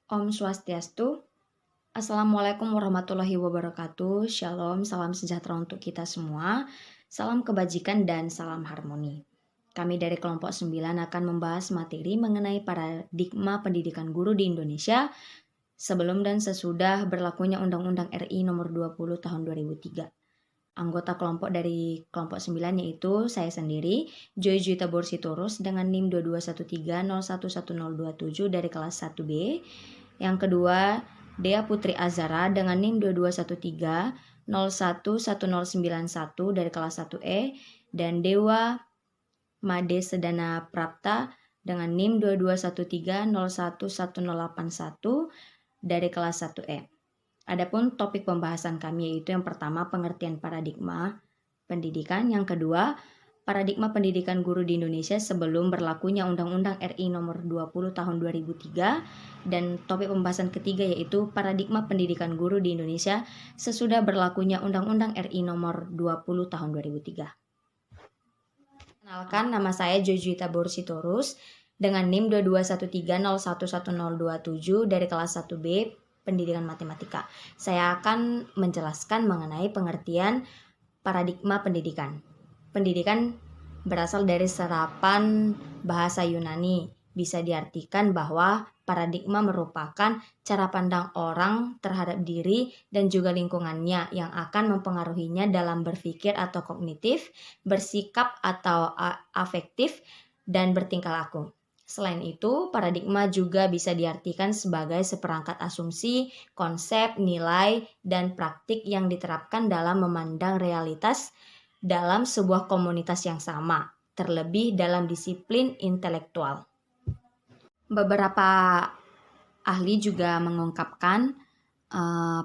Om Swastiastu. Assalamualaikum warahmatullahi wabarakatuh. Shalom, salam sejahtera untuk kita semua. Salam kebajikan dan salam harmoni. Kami dari kelompok 9 akan membahas materi mengenai paradigma pendidikan guru di Indonesia sebelum dan sesudah berlakunya Undang-Undang RI nomor 20 tahun 2003. Anggota kelompok dari kelompok 9 yaitu saya sendiri, Joy Juwita Borsitorus dengan NIM 2213011027 dari kelas 1B. Yang kedua, Dea Putri Azara dengan NIM 2213011091 dari kelas 1E. Dan Dewa Made Sedana Prapta dengan NIM 2213011081 dari kelas 1E. Adapun topik pembahasan kami yaitu yang pertama pengertian paradigma pendidikan, yang kedua paradigma pendidikan guru di Indonesia sebelum berlakunya Undang-Undang RI nomor 20 tahun 2003, dan topik pembahasan ketiga yaitu paradigma pendidikan guru di Indonesia sesudah berlakunya Undang-Undang RI nomor 20 tahun 2003. Kenalkan, nama saya Joy Juwita Borsitorus dengan NIM 2213011027 dari kelas 1B Pendidikan Matematika. Saya akan menjelaskan mengenai pengertian paradigma pendidikan. Pendidikan berasal dari serapan bahasa Yunani. Bisa diartikan bahwa paradigma merupakan cara pandang orang terhadap diri dan juga lingkungannya yang akan mempengaruhinya dalam berpikir atau kognitif, bersikap atau afektif, dan bertingkah laku. Selain itu, paradigma juga bisa diartikan sebagai seperangkat asumsi, konsep, nilai, dan praktik yang diterapkan dalam memandang realitas dalam sebuah komunitas yang sama, terlebih dalam disiplin intelektual. Beberapa ahli juga mengungkapkan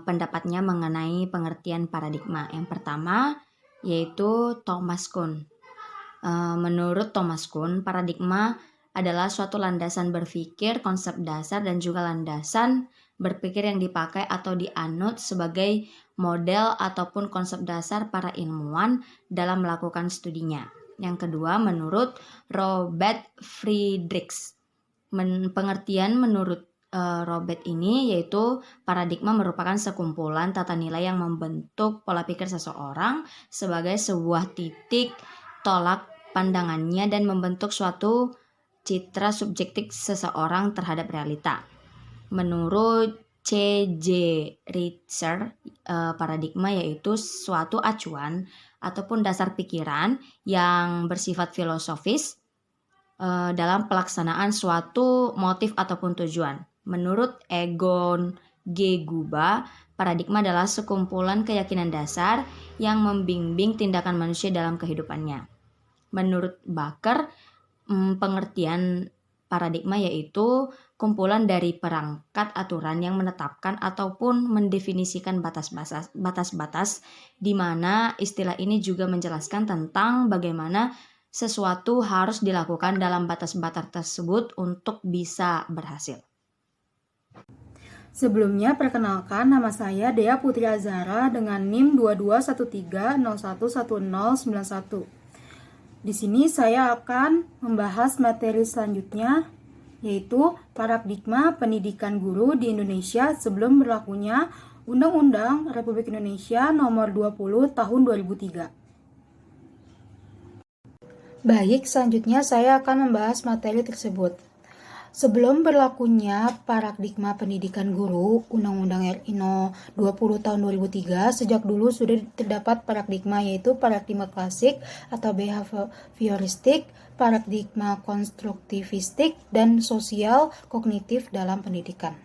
pendapatnya mengenai pengertian paradigma. Yang pertama yaitu Thomas Kuhn. Menurut Thomas Kuhn, paradigma adalah suatu landasan berpikir, konsep dasar, dan juga landasan berpikir yang dipakai atau dianut sebagai model ataupun konsep dasar para ilmuwan dalam melakukan studinya. Yang kedua, menurut Robert Friedrichs. Pengertian menurut Robert ini yaitu paradigma merupakan sekumpulan tata nilai yang membentuk pola pikir seseorang sebagai sebuah titik tolak pandangannya dan membentuk suatu citra subjektif seseorang terhadap realita. Menurut C.J. Ritzer, paradigma yaitu suatu acuan ataupun dasar pikiran yang bersifat filosofis dalam pelaksanaan suatu motif ataupun tujuan. Menurut Egon G. Guba, paradigma adalah sekumpulan keyakinan dasar yang membimbing tindakan manusia dalam kehidupannya. Menurut Baker, pengertian paradigma yaitu kumpulan dari perangkat aturan yang menetapkan ataupun mendefinisikan batas-batas di mana istilah ini juga menjelaskan tentang bagaimana sesuatu harus dilakukan dalam batas-batas tersebut untuk bisa berhasil. Sebelumnya, perkenalkan, nama saya Dea Putri Azara dengan NIM 2213011091. Di sini saya akan membahas materi selanjutnya, yaitu paradigma pendidikan guru di Indonesia sebelum berlakunya Undang-Undang Republik Indonesia Nomor 20 Tahun 2003. Baik, selanjutnya saya akan membahas materi tersebut. Sebelum berlakunya paradigma pendidikan guru, Undang-Undang RI No. 20 tahun 2003, sejak dulu sudah terdapat paradigma, yaitu paradigma klasik atau behavioristik, paradigma konstruktivistik, dan sosial kognitif dalam pendidikan.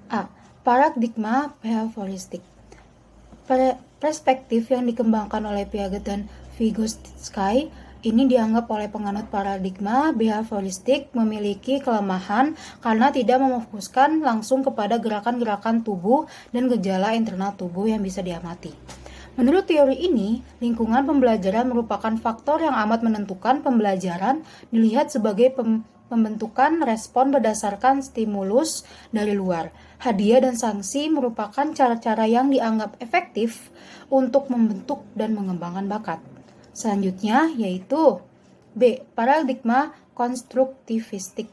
A. Paradigma behavioristik. Perspektif yang dikembangkan oleh Piaget dan Vygotsky ini dianggap oleh penganut paradigma behavioristik memiliki kelemahan karena tidak memfokuskan langsung kepada gerakan-gerakan tubuh dan gejala internal tubuh yang bisa diamati. Menurut teori ini, lingkungan pembelajaran merupakan faktor yang amat menentukan pembelajaran dilihat sebagai pembentukan respon berdasarkan stimulus dari luar. Hadiah dan sanksi merupakan cara-cara yang dianggap efektif untuk membentuk dan mengembangkan bakat. Selanjutnya yaitu B. Paradigma konstruktivistik.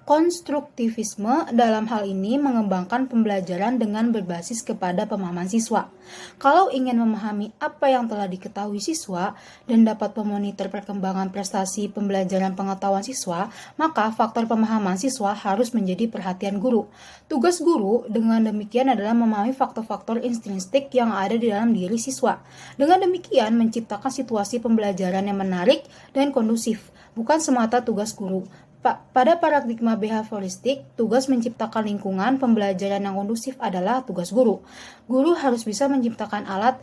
Konstruktivisme dalam hal ini mengembangkan pembelajaran dengan berbasis kepada pemahaman siswa. Kalau ingin memahami apa yang telah diketahui siswa dan dapat memonitor perkembangan prestasi pembelajaran pengetahuan siswa, maka faktor pemahaman siswa harus menjadi perhatian guru. Tugas guru dengan demikian adalah memahami faktor-faktor intrinsik yang ada di dalam diri siswa. Dengan demikian menciptakan situasi pembelajaran yang menarik dan kondusif, bukan semata tugas guru. Pada paradigma behavioristik, tugas menciptakan lingkungan pembelajaran yang kondusif adalah tugas guru. Guru harus bisa menciptakan alat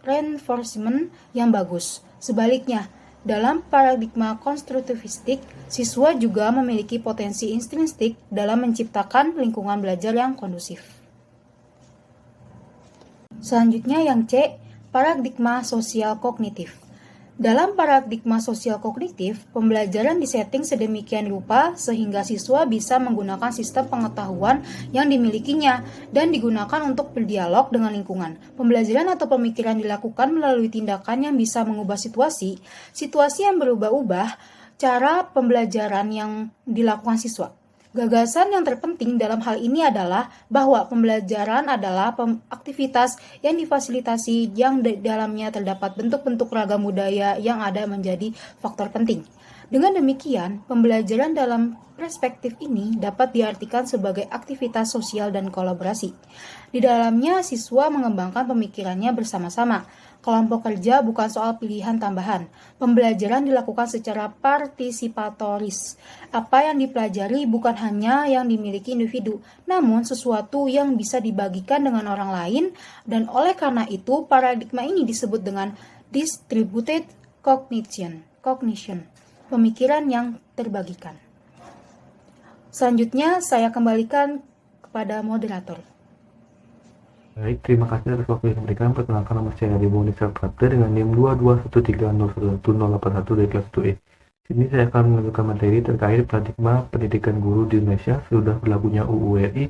reinforcement yang bagus. Sebaliknya, dalam paradigma konstruktivistik, siswa juga memiliki potensi intrinsik dalam menciptakan lingkungan belajar yang kondusif. Selanjutnya yang C, paradigma sosial kognitif. Dalam paradigma sosial kognitif, pembelajaran disetting sedemikian rupa sehingga siswa bisa menggunakan sistem pengetahuan yang dimilikinya dan digunakan untuk berdialog dengan lingkungan. Pembelajaran atau pemikiran dilakukan melalui tindakan yang bisa mengubah situasi yang berubah-ubah cara pembelajaran yang dilakukan siswa. Gagasan yang terpenting dalam hal ini adalah bahwa pembelajaran adalah aktivitas yang difasilitasi yang di dalamnya terdapat bentuk-bentuk ragam budaya yang ada menjadi faktor penting. Dengan demikian, pembelajaran dalam perspektif ini dapat diartikan sebagai aktivitas sosial dan kolaborasi. Di dalamnya, siswa mengembangkan pemikirannya bersama-sama. Kelompok kerja bukan soal pilihan tambahan. Pembelajaran dilakukan secara partisipatoris. Apa yang dipelajari bukan hanya yang dimiliki individu, namun sesuatu yang bisa dibagikan dengan orang lain, dan oleh karena itu, paradigma ini disebut dengan distributed cognition. Pemikiran yang terbagikan. Selanjutnya saya kembalikan kepada moderator. Baik, terima kasih atas waktu yang diberikan. Perkenalkan, nama saya Adi Monisar Prapta dengan NIM 221301181 dari kelas 1E. Sini saya akan menunjukkan materi terkait paradigma pendidikan guru di Indonesia sudah berlakunya UU RI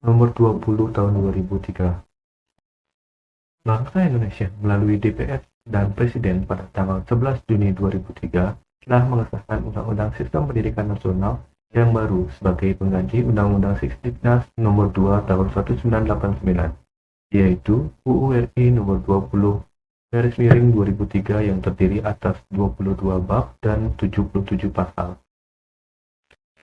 nomor 20 tahun 2003. Bangsa Indonesia melalui DPR dan Presiden pada tanggal 11 Juni 2003 telah mengesahkan Undang-Undang Sistem Pendidikan Nasional yang baru sebagai pengganti Undang-Undang Sisdiknas nomor 2 tahun 1989, yaitu UU RI nomor 20/2003 yang terdiri atas 22 bab dan 77 pasal.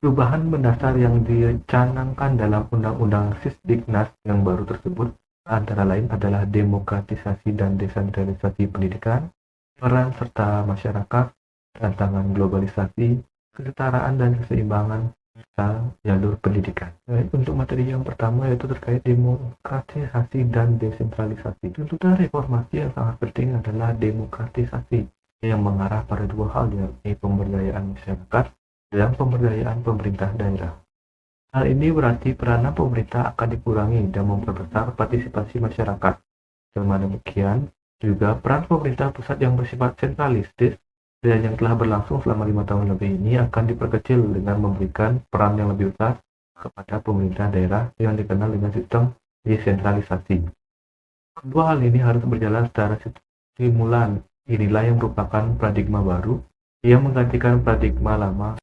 Perubahan mendasar yang dicanangkan dalam Undang-Undang Sisdiknas yang baru tersebut antara lain adalah demokratisasi dan desentralisasi pendidikan, peran serta masyarakat, tantangan globalisasi, kesetaraan dan keseimbangan serta jalur pendidikan. Baik, untuk materi yang pertama yaitu terkait demokratisasi dan desentralisasi. Tuntutan reformasi yang sangat penting adalah demokratisasi yang mengarah pada dua hal, yakni pemberdayaan masyarakat dan pemberdayaan pemerintah daerah. Hal ini berarti peranan pemerintah akan dikurangi dan memperbesar partisipasi masyarakat. Dengan demikian, juga peran pemerintah pusat yang bersifat sentralistis dan yang telah berlangsung selama 5 tahun lebih ini akan diperkecil dengan memberikan peran yang lebih besar kepada pemerintah daerah yang dikenal dengan sistem desentralisasi. Kedua hal ini harus berjalan secara stimulan. Inilah yang merupakan paradigma baru yang menggantikan paradigma lama.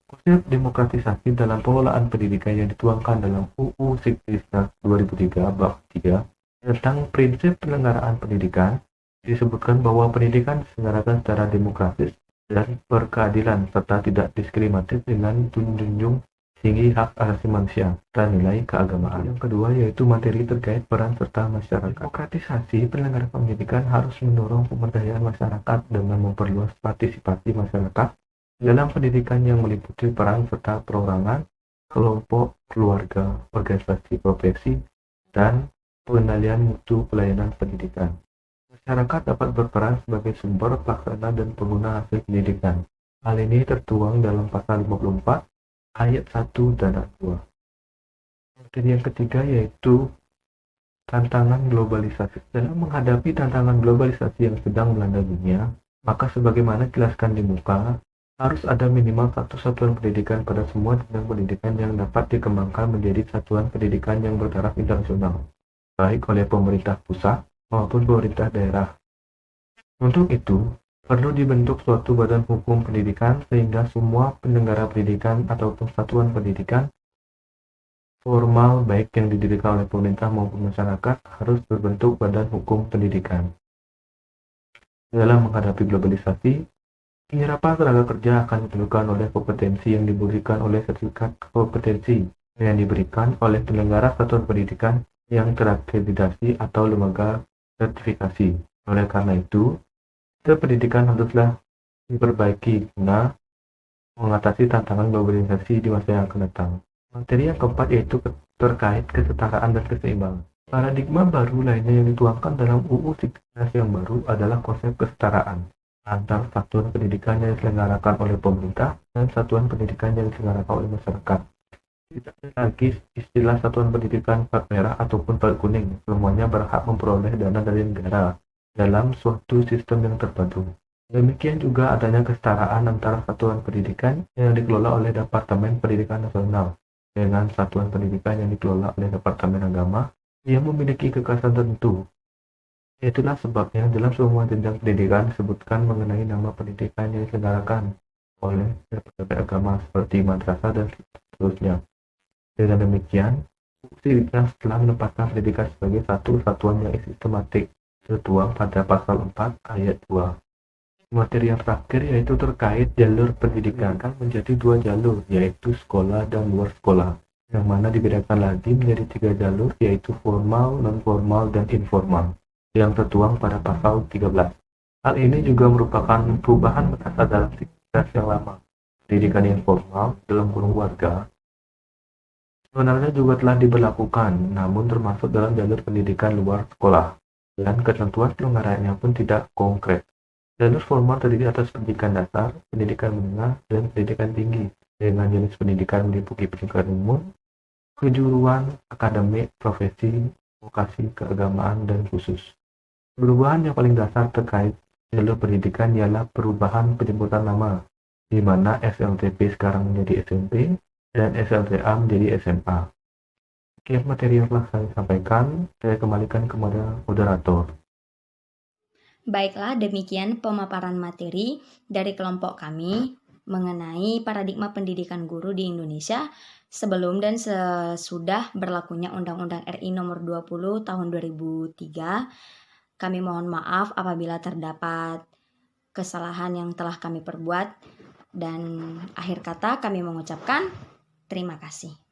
Konsep demokratisasi dalam pengelolaan pendidikan yang dituangkan dalam UU Sisdiknas 2003 bab 3 tentang prinsip penyelenggaraan pendidikan disebutkan bahwa pendidikan diselenggarakan secara demokratis dan berkeadilan serta tidak diskriminatif dengan menjunjung tinggi hak asasi manusia dan nilai keagamaan. Yang kedua yaitu materi terkait peran serta masyarakat. Demokratisasi penyelenggaraan pendidikan harus mendorong pemberdayaan masyarakat dengan memperluas partisipasi masyarakat dalam pendidikan yang meliputi peran serta perorangan, kelompok, keluarga, organisasi profesi, dan pengendalian mutu pelayanan pendidikan. Masyarakat dapat berperan sebagai sumber, pelaksana, dan pengguna hasil pendidikan. Hal ini tertuang dalam pasal 54 ayat 1 dan 2. Dan yang ketiga yaitu tantangan globalisasi. Dalam menghadapi tantangan globalisasi yang sedang melanda dunia, maka sebagaimana dijelaskan di muka, harus ada minimal satu satuan pendidikan pada semua jenjang pendidikan yang dapat dikembangkan menjadi satuan pendidikan yang bertaraf internasional, baik oleh pemerintah pusat maupun pemerintah daerah. Untuk itu, Perlu dibentuk suatu badan hukum pendidikan sehingga semua penyelenggara pendidikan ataupun satuan pendidikan formal baik yang didirikan oleh pemerintah maupun masyarakat harus berbentuk badan hukum pendidikan. Dalam menghadapi globalisasi, penyerapan tenaga kerja akan ditentukan oleh kompetensi yang diberikan oleh sertifikat kompetensi yang diberikan oleh penyelenggara satuan pendidikan yang terakreditasi atau lembaga sertifikasi. Oleh karena itu, sistem pendidikan haruslah diperbaiki guna mengatasi tantangan globalisasi di masa yang akan datang. Materi yang keempat yaitu terkait kesetaraan dan keseimbangan. Paradigma baru lainnya yang dituangkan dalam UU Sinkronasi yang baru adalah konsep kesetaraan antara satuan pendidikan yang diselenggarakan oleh pemerintah dan satuan pendidikan yang diselenggarakan oleh masyarakat. Tidak ada lagi istilah satuan pendidikan plat merah ataupun plat kuning. Semuanya berhak memperoleh dana dari negara dalam suatu sistem yang terpadu. Demikian juga adanya kesetaraan antara satuan pendidikan yang dikelola oleh Departemen Pendidikan Nasional dengan satuan pendidikan yang dikelola oleh Departemen Agama yang memiliki kekhasan tertentu. Itulah sebabnya dalam semua jenjang pendidikan disebutkan mengenai nama pendidikan yang diselenggarakan oleh Departemen Agama seperti madrasah dan seterusnya. Dengan demikian, fungsi Diknas telah menempatkan pendidikan sebagai satu satuan yang sistematik tertuang pada pasal 4 ayat 2. Materi yang terakhir yaitu terkait jalur pendidikan kan menjadi dua jalur, yaitu sekolah dan luar sekolah, yang mana dibedakan lagi menjadi 3 jalur, yaitu formal, non-formal, dan informal, yang tertuang pada pasal 13. Hal ini juga merupakan perubahan mendasar dalam siklus yang lama. Pendidikan informal dalam kurung warga sebenarnya juga telah diberlakukan, namun termasuk dalam jalur pendidikan luar sekolah, dan ketentuan penyelenggaranya pun tidak konkret. Jalur formal terdiri atas pendidikan dasar, pendidikan menengah, dan pendidikan tinggi, dengan jenis pendidikan meliputi pendidikan umum, kejuruan, akademik, profesi, vokasi, keagamaan, dan khusus. Perubahan yang paling dasar terkait jalur pendidikan ialah perubahan penyebutan nama, di mana SLTP sekarang menjadi SMP dan SLTA menjadi SMA. Sekian materi yang telah saya sampaikan, saya kembalikan kepada moderator. Baiklah, demikian pemaparan materi dari kelompok kami mengenai paradigma pendidikan guru di Indonesia sebelum dan sesudah berlakunya Undang-Undang RI Nomor 20 Tahun 2003. Kami mohon maaf apabila terdapat kesalahan yang telah kami perbuat, dan akhir kata kami mengucapkan terima kasih.